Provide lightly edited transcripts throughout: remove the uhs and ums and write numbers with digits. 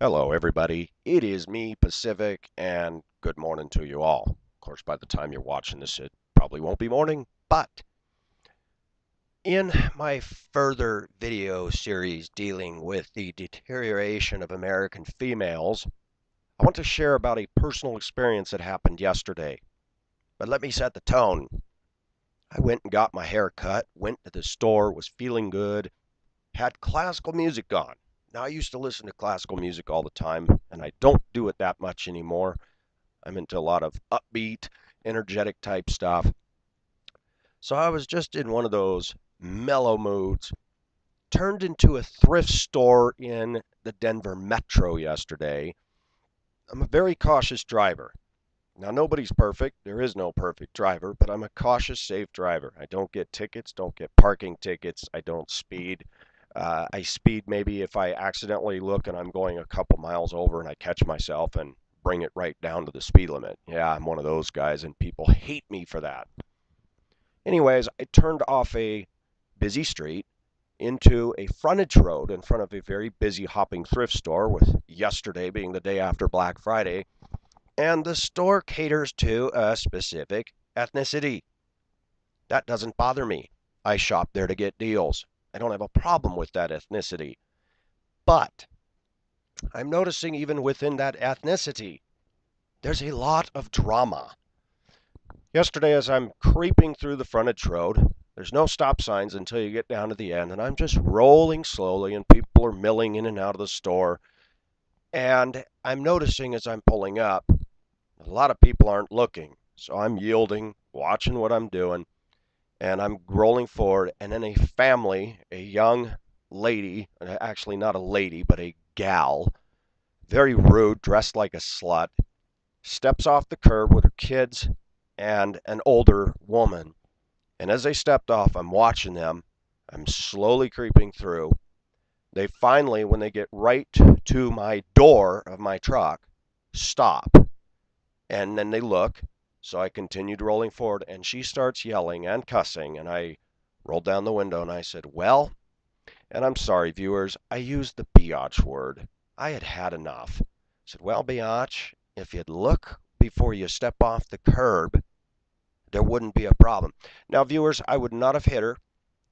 Hello, everybody. It is me, Pacific, and good morning to you all. Of course, by the time you're watching this, it probably won't be morning, but in my further video series dealing with the deterioration of American females, I want to share about a personal experience that happened yesterday. But let me set the tone. I went and got my hair cut, went to the store, was feeling good, had classical music on. Now, I used to listen to classical music all the time, and I don't do it that much anymore. I'm into a lot of upbeat, energetic type stuff. So I was just in one of those mellow moods. Turned into a thrift store in the Denver metro yesterday. I'm a very cautious driver. Now, nobody's perfect. There is no perfect driver, but I'm a cautious, safe driver. I don't get tickets, don't get parking tickets. I don't speed. I speed maybe if I accidentally look and I'm going a couple miles over and I catch myself and bring it right down to the speed limit. Yeah, I'm one of those guys, and people hate me for that. Anyways, I turned off a busy street into a frontage road in front of a very busy hopping thrift store, with yesterday being the day after Black Friday, and the store caters to a specific ethnicity. That doesn't bother me. I shop there to get deals. I don't have a problem with that ethnicity. But I'm noticing even within that ethnicity, there's a lot of drama. Yesterday, as I'm creeping through the frontage road, there's no stop signs until you get down to the end, and I'm just rolling slowly, and people are milling in and out of the store. And I'm noticing as I'm pulling up, a lot of people aren't looking. So I'm yielding, watching what I'm doing, and I'm rolling forward. And then a family, a young lady, actually not a lady, but a gal, very rude, dressed like a slut, steps off the curb with her kids and an older woman. And as they stepped off, I'm watching them. I'm slowly creeping through. They finally, when they get right to my door of my truck, stop. And then they look. So I continued rolling forward, and she starts yelling and cussing. And I rolled down the window and I said, well, and I'm sorry, viewers, I used the biatch word. I had had enough. I said, well, biatch, if you'd look before you step off the curb, there wouldn't be a problem. Now, viewers, I would not have hit her.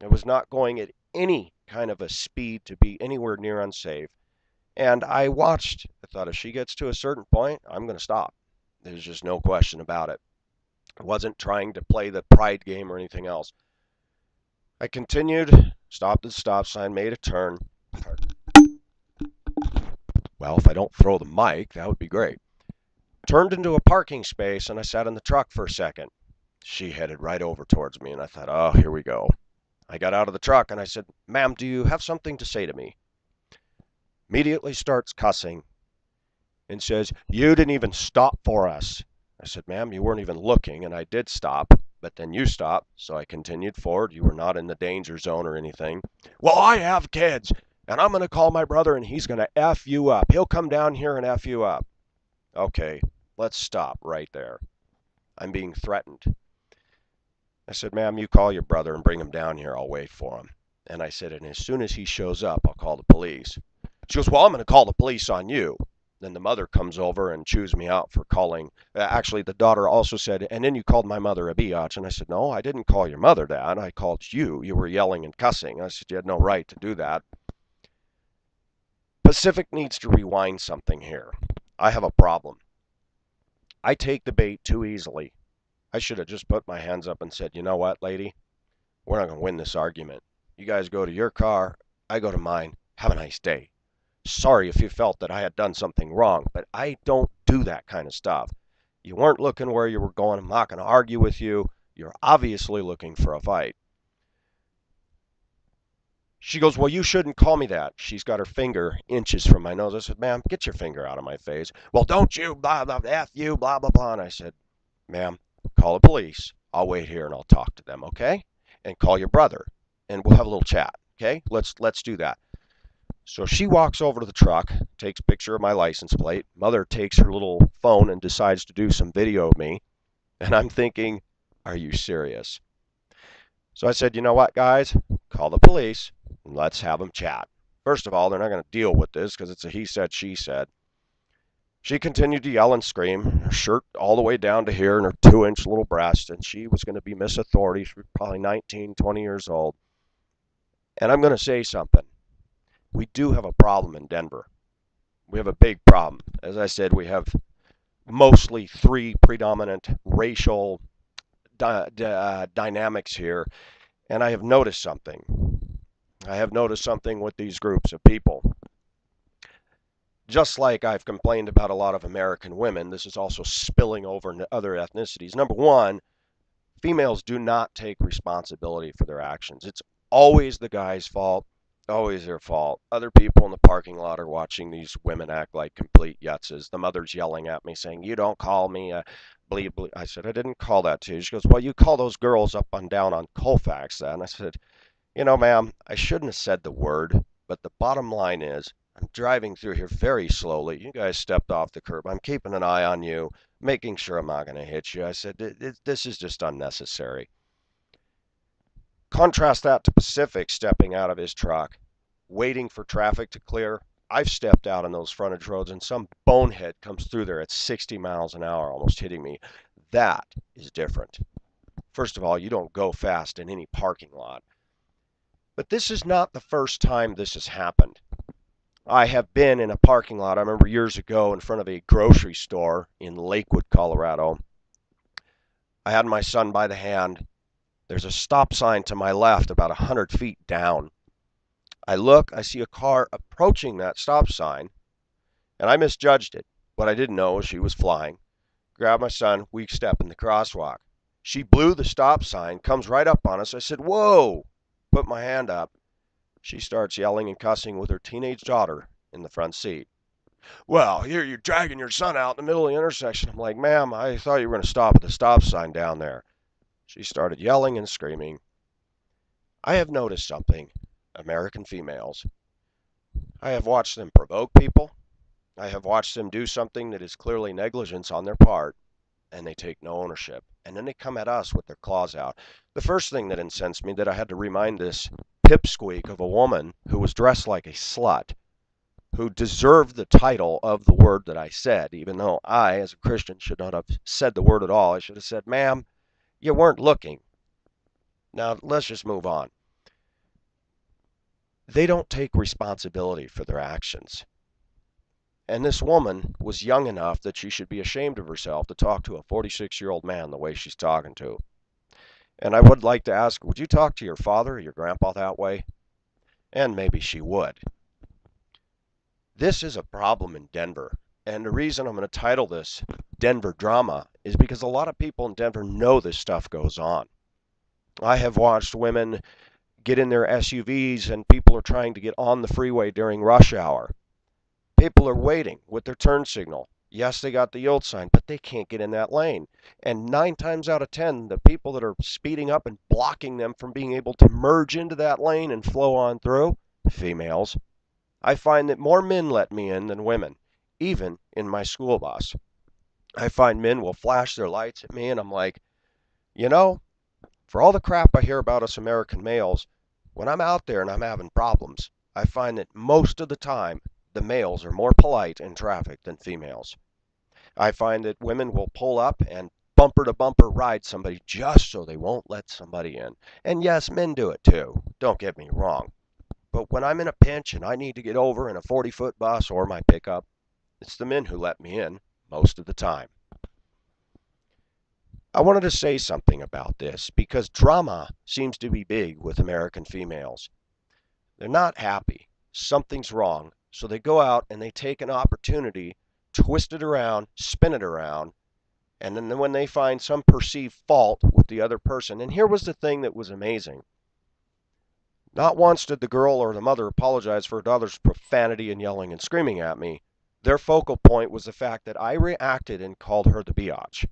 I was not going at any kind of a speed to be anywhere near unsafe. And I watched. I thought if she gets to a certain point, I'm going to stop. There's just no question about it. I wasn't trying to play the pride game or anything else. I continued, stopped at the stop sign, made a turn. Well, if I don't throw the mic, that would be great. Turned into a parking space, and I sat in the truck for a second. She headed right over towards me, and I thought, oh, here we go. I got out of the truck, and I said, ma'am, do you have something to say to me? Immediately starts cussing and says, you didn't even stop for us. I said, ma'am, you weren't even looking, and I did stop, but then you stopped, so I continued forward. You were not in the danger zone or anything. Well, I have kids, and I'm going to call my brother, and he's going to F you up. He'll come down here and F you up. Okay, let's stop right there. I'm being threatened. I said, ma'am, you call your brother and bring him down here. I'll wait for him. And I said, and as soon as he shows up, I'll call the police. She goes, well, I'm going to call the police on you. Then the mother comes over and chews me out for calling. Actually, the daughter also said, and then you called my mother a biatch. And I said, no, I didn't call your mother that. I called you. You were yelling and cussing. I said, you had no right to do that. Pacific needs to rewind something here. I have a problem. I take the bait too easily. I should have just put my hands up and said, you know what, lady? We're not going to win this argument. You guys go to your car. I go to mine. Have a nice day. Sorry if you felt that I had done something wrong, but I don't do that kind of stuff. You weren't looking where you were going. I'm not going to argue with you. You're obviously looking for a fight. She goes, well, you shouldn't call me that. She's got her finger inches from my nose. I said, ma'am, get your finger out of my face. Well, don't you, blah, blah, F you, blah, blah, blah. And I said, ma'am, call the police. I'll wait here and I'll talk to them, okay? And call your brother, and we'll have a little chat, okay? Let's do that. So she walks over to the truck, takes a picture of my license plate. Mother takes her little phone and decides to do some video of me. And I'm thinking, are you serious? So I said, you know what, guys? Call the police and let's have them chat. First of all, they're not going to deal with this because it's a he said, she said. She continued to yell and scream, her shirt all the way down to here and her 2-inch little breast, and she was going to be Miss Authority. She was probably 19, 20 years old. And I'm going to say something. We do have a problem in Denver. We have a big problem. As I said, we have mostly three predominant racial dynamics here. And I have noticed something. I have noticed something with these groups of people. Just like I've complained about a lot of American women, this is also spilling over into other ethnicities. Number one, females do not take responsibility for their actions. It's always the guy's fault, always their fault. Other people in the parking lot are watching these women act like complete yutzes. The mother's yelling at me saying, "You don't call me a bleep, bleep." I said, "I didn't call that to you." She goes, "Well, you call those girls up and down on Colfax then." I said, "Ma'am, I shouldn't have said the word, but the bottom line is I'm driving through here very slowly. You guys stepped off the curb. I'm keeping an eye on you, making sure I'm not going to hit you." I said, "This is just unnecessary." Contrast that to Pacific stepping out of his truck, waiting for traffic to clear. I've stepped out on those frontage roads and some bonehead comes through there at 60 miles an hour, almost hitting me. That is different. First of all, you don't go fast in any parking lot. But this is not the first time this has happened. I have been in a parking lot, I remember years ago, in front of a grocery store in Lakewood, Colorado. I had my son by the hand. There's a stop sign to my left about 100 feet down. I look, I see a car approaching that stop sign, and I misjudged it. What I didn't know was she was flying. Grabbed my son, we step in the crosswalk. She blew the stop sign, comes right up on us. I said, "Whoa!" Put my hand up. She starts yelling and cussing with her teenage daughter in the front seat. "Well, here you're dragging your son out in the middle of the intersection." I'm like, "Ma'am, I thought you were going to stop at the stop sign down there." She started yelling and screaming. I have noticed something. American females. I have watched them provoke people. I have watched them do something that is clearly negligence on their part, and they take no ownership. And then they come at us with their claws out. The first thing that incensed me that I had to remind this pipsqueak of a woman who was dressed like a slut, who deserved the title of the word that I said, even though I, as a Christian, should not have said the word at all. I should have said, "Ma'am, you weren't looking." Now, let's just move on. They don't take responsibility for their actions. And this woman was young enough that she should be ashamed of herself to talk to a 46-year-old man the way she's talking to. And I would like to ask, would you talk to your father or your grandpa that way? And maybe she would. This is a problem in Denver. And the reason I'm going to title this Denver Drama is because a lot of people in Denver know this stuff goes on. I have watched women get in their SUVs and people are trying to get on the freeway during rush hour. People are waiting with their turn signal. Yes, they got the yield sign, but they can't get in that lane. And 9 times out of 10, the people that are speeding up and blocking them from being able to merge into that lane and flow on through, females. I find that more men let me in than women, even in my school bus. I find men will flash their lights at me and I'm like, you know, for all the crap I hear about us American males, when I'm out there and I'm having problems, I find that most of the time the males are more polite in traffic than females. I find that women will pull up and bumper to bumper ride somebody just so they won't let somebody in. And yes, men do it too. Don't get me wrong. But when I'm in a pinch and I need to get over in a 40-foot bus or my pickup, it's the men who let me in most of the time. I wanted to say something about this because drama seems to be big with American females. They're not happy. Something's wrong. So they go out and they take an opportunity, twist it around, spin it around, and then when they find some perceived fault with the other person, and here was the thing that was amazing. Not once did the girl or the mother apologize for her daughter's profanity and yelling and screaming at me. Their focal point was the fact that I reacted and called her the biatch.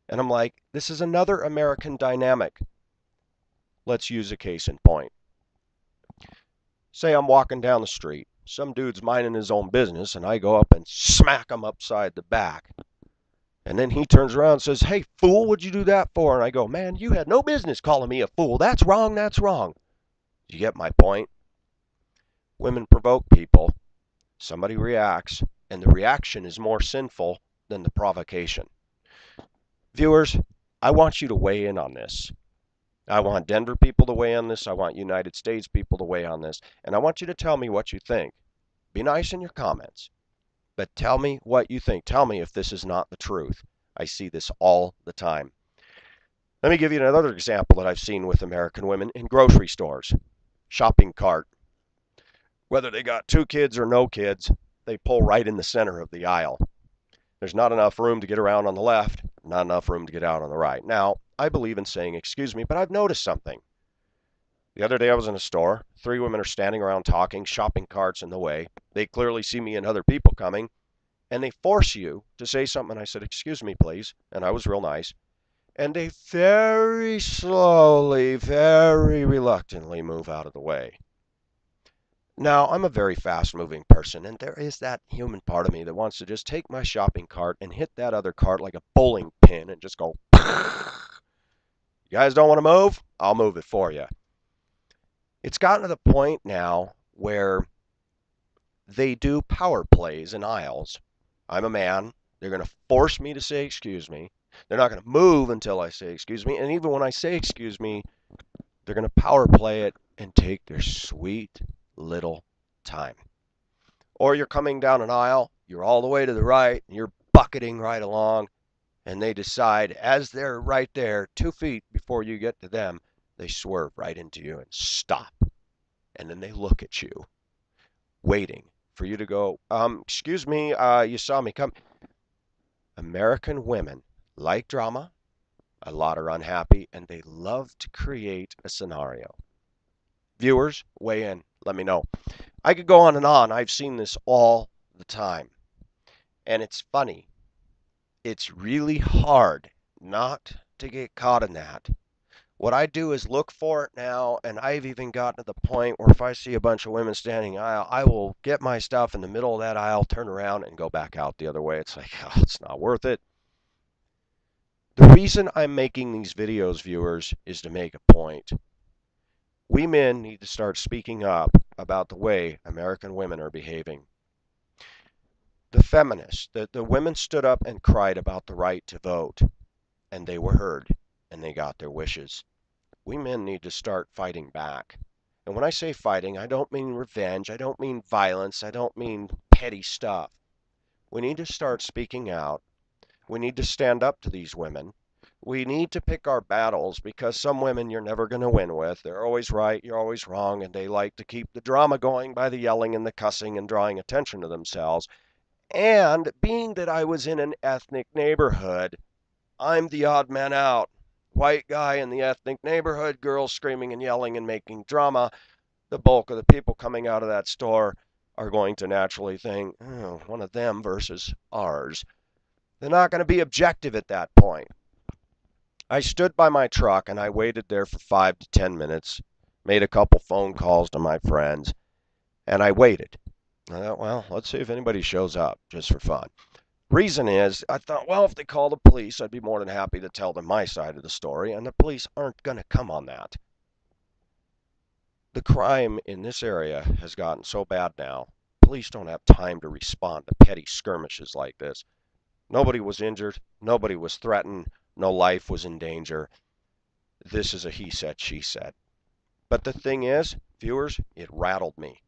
And I'm like, this is another American dynamic. Let's use a case in point. Say I'm walking down the street. Some dude's minding his own business, and I go up and smack him upside the back. And then he turns around and says, "Hey, fool, what'd you do that for?" And I go, "Man, you had no business calling me a fool. That's wrong, that's wrong." Do you get my point? Women provoke people, somebody reacts, and the reaction is more sinful than the provocation. Viewers, I want you to weigh in on this. I want Denver people to weigh on this. I want United States people to weigh on this. And I want you to tell me what you think. Be nice in your comments, but tell me what you think. Tell me if this is not the truth. I see this all the time. Let me give you another example that I've seen with American women in grocery stores. Shopping cart. Whether they got 2 kids or no kids, they pull right in the center of the aisle. There's not enough room to get around on the left, not enough room to get out on the right. Now, I believe in saying excuse me, but I've noticed something. The other day I was in a store. 3 women are standing around talking, shopping carts in the way. They clearly see me and other people coming, and they force you to say something. And I said, excuse me, please. And I was real nice. And they very slowly, very reluctantly move out of the way. Now, I'm a very fast-moving person, and there is that human part of me that wants to just take my shopping cart and hit that other cart like a bowling pin and just go, you guys don't want to move? I'll move it for you. It's gotten to the point now where they do power plays in aisles. I'm a man. They're going to force me to say excuse me. They're not going to move until I say excuse me. And even when I say excuse me, they're going to power play it and take their sweet little time. Or you're coming down an aisle, you're all the way to the right, and you're bucketing right along, and they decide, as they're right there, 2 feet before you get to them, they swerve right into you and stop. And then they look at you, waiting for you to go, excuse me, you saw me come. American women like drama. A lot are unhappy, and they love to create a scenario. Viewers, weigh in. Let me know. I could go on and on. I've seen this all the time. And it's funny. It's really hard not to get caught in that. What I do is look for it now, and I've even gotten to the point where if I see a bunch of women standing aisle, I will get my stuff in the middle of that aisle, turn around, and go back out the other way. It's like, oh, it's not worth it. The reason I'm making these videos, viewers, is to make a point. We men need to start speaking up about the way American women are behaving. The feminists, the women stood up and cried about the right to vote, and they were heard, and they got their wishes. We men need to start fighting back. And when I say fighting, I don't mean revenge, I don't mean violence, I don't mean petty stuff. We need to start speaking out. We need to stand up to these women. We need to pick our battles, because some women you're never going to win with. They're always right, you're always wrong, and they like to keep the drama going by the yelling and the cussing and drawing attention to themselves. And being that I was in an ethnic neighborhood, I'm the odd man out. White guy in the ethnic neighborhood, girls screaming and yelling and making drama. The bulk of the people coming out of that store are going to naturally think, oh, one of them versus ours. They're not going to be objective at that point. I stood by my truck and I waited there for 5 to 10 minutes, made a couple phone calls to my friends, and I waited. I thought, well, let's see if anybody shows up, just for fun. Reason is, I thought, well, if they call the police, I'd be more than happy to tell them my side of the story, and the police aren't going to come on that. The crime in this area has gotten so bad now, police don't have time to respond to petty skirmishes like this. Nobody was injured, nobody was threatened, no life was in danger. This is a he said, she said. But the thing is, viewers, it rattled me.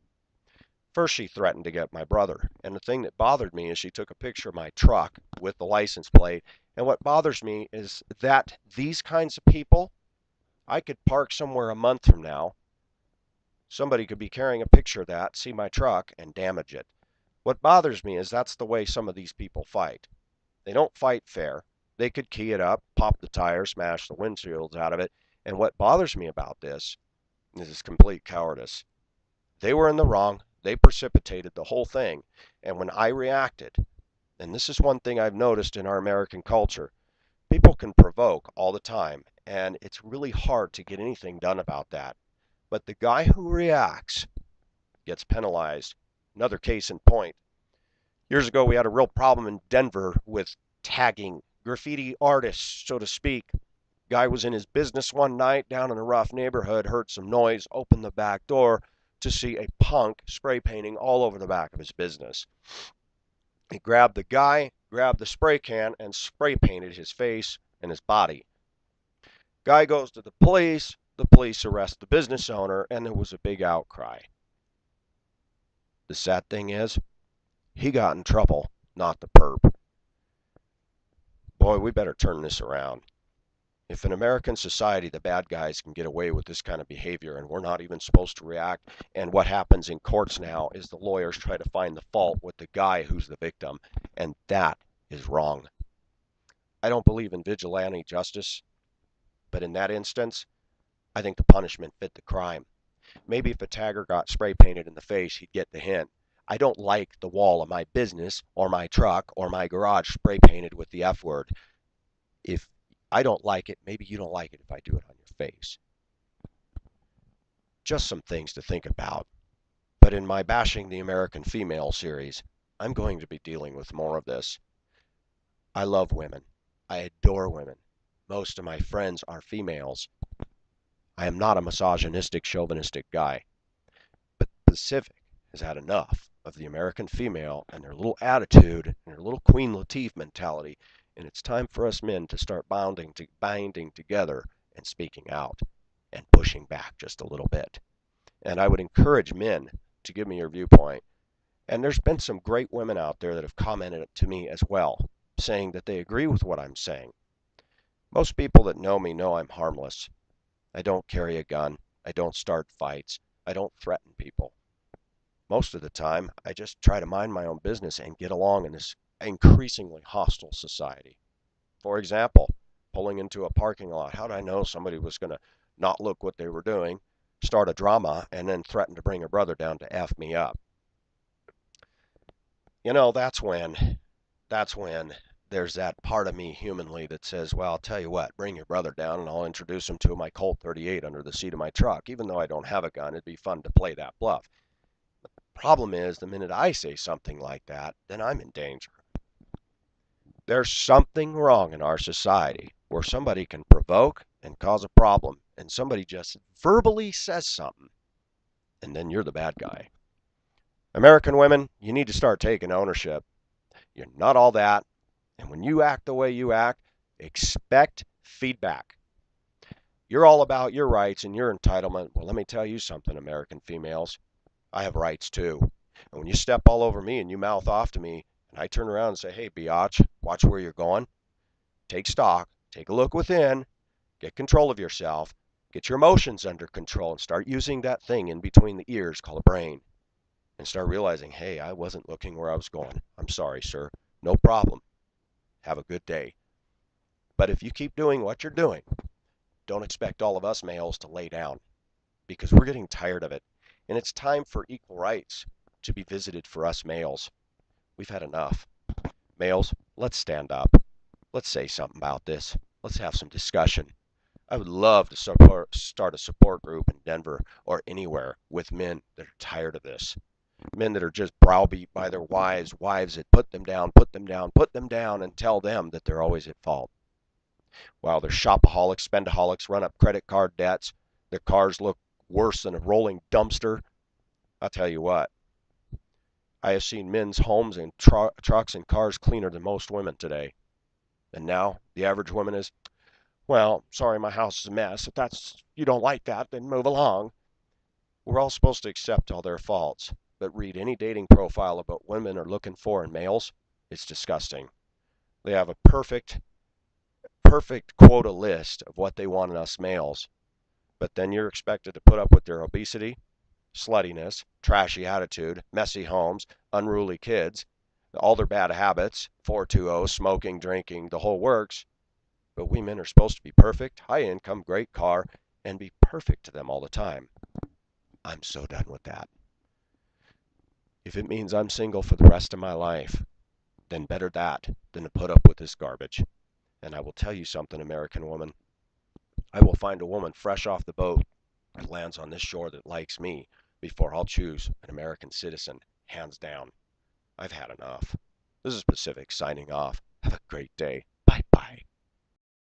First, she threatened to get my brother, and the thing that bothered me is she took a picture of my truck with the license plate, and what bothers me is that these kinds of people, I could park somewhere a month from now, somebody could be carrying a picture of that, see my truck, and damage it. What bothers me is that's the way some of these people fight. They don't fight fair. They could key it up, pop the tire, smash the windshields out of it, and what bothers me about this is complete cowardice. They were in the wrong. They precipitated the whole thing. And when I reacted, and this is one thing I've noticed in our American culture, people can provoke all the time, and it's really hard to get anything done about that. But the guy who reacts gets penalized. Another case in point. Years ago, we had a real problem in Denver with tagging, graffiti artists, so to speak. Guy was in his business one night down in a rough neighborhood, heard some noise, opened the back door, to see a punk spray painting all over the back of his business. He grabbed the guy, grabbed the spray can, and spray painted his face and his body. Guy goes to the police. The police arrest the business owner, and there was a big outcry. The sad thing is, he got in trouble, not the perp. Boy, we better turn this around. If in American society the bad guys can get away with this kind of behavior and we're not even supposed to react, and what happens in courts now is the lawyers try to find the fault with the guy who's the victim, and that is wrong. I don't believe in vigilante justice, but in that instance, I think the punishment fit the crime. Maybe if a tagger got spray painted in the face, he'd get the hint. I don't like the wall of my business or my truck or my garage spray painted with the F word. If I don't like it, maybe you don't like it if I do it on your face. Just some things to think about. But in my Bashing the American Female series, I'm going to be dealing with more of this. I love women. I adore women. Most of my friends are females. I am not a misogynistic, chauvinistic guy. But Pacific has had enough of the American female and their little attitude and their little Queen Latifah mentality, and it's time for us men to start binding together and speaking out and pushing back just a little bit. And I would encourage men to give me your viewpoint. And there's been some great women out there that have commented to me as well, saying that they agree with what I'm saying. Most people that know me know I'm harmless. I don't carry a gun. I don't start fights. I don't threaten people. Most of the time, I just try to mind my own business and get along in this increasingly hostile society. For example, pulling into a parking lot. How did I know somebody was going to not look what they were doing, start a drama, and then threaten to bring a brother down to F me up? You know, that's when there's that part of me humanly that says, well, I'll tell you what, bring your brother down and I'll introduce him to my Colt 38 under the seat of my truck. Even though I don't have a gun, it'd be fun to play that bluff. Problem is, the minute I say something like that, then I'm in danger. There's something wrong in our society where somebody can provoke and cause a problem, and somebody just verbally says something, and then you're the bad guy. American women, you need to start taking ownership. You're not all that, and when you act the way you act, expect feedback. You're all about your rights and your entitlement. Well, let me tell you something, American females. I have rights too. And when you step all over me and you mouth off to me, and I turn around and say, hey, biatch, watch where you're going. Take stock. Take a look within. Get control of yourself. Get your emotions under control and start using that thing in between the ears called a brain. And start realizing, hey, I wasn't looking where I was going. I'm sorry, sir. No problem. Have a good day. But if you keep doing what you're doing, don't expect all of us males to lay down, because we're getting tired of it. And it's time for equal rights to be visited for us males. We've had enough. Males, let's stand up. Let's say something about this. Let's have some discussion. I would love to start a support group in Denver or anywhere with men that are tired of this. Men that are just browbeat by their wives that put them down, and tell them that they're always at fault. While they're shopaholics, spendaholics, run up credit card debts, their cars look worse than a rolling dumpster. I'll tell you what, I have seen men's homes and trucks and cars cleaner than most women today. And now the average woman is, well, sorry, my house is a mess. If you don't like that, then move along. We're all supposed to accept all their faults, but read any dating profile about what women are looking for in males. It's disgusting. They have a perfect quota list of what they want in us males, but then you're expected to put up with their obesity, sluttiness, trashy attitude, messy homes, unruly kids, all their bad habits, 420, smoking, drinking, the whole works. But we men are supposed to be perfect, high income, great car, and be perfect to them all the time. I'm so done with that. If it means I'm single for the rest of my life, then better that than to put up with this garbage. And I will tell you something, American woman. I will find a woman fresh off the boat that lands on this shore that likes me before I'll choose an American citizen, hands down. I've had enough. This is Pacific signing off. Have a great day.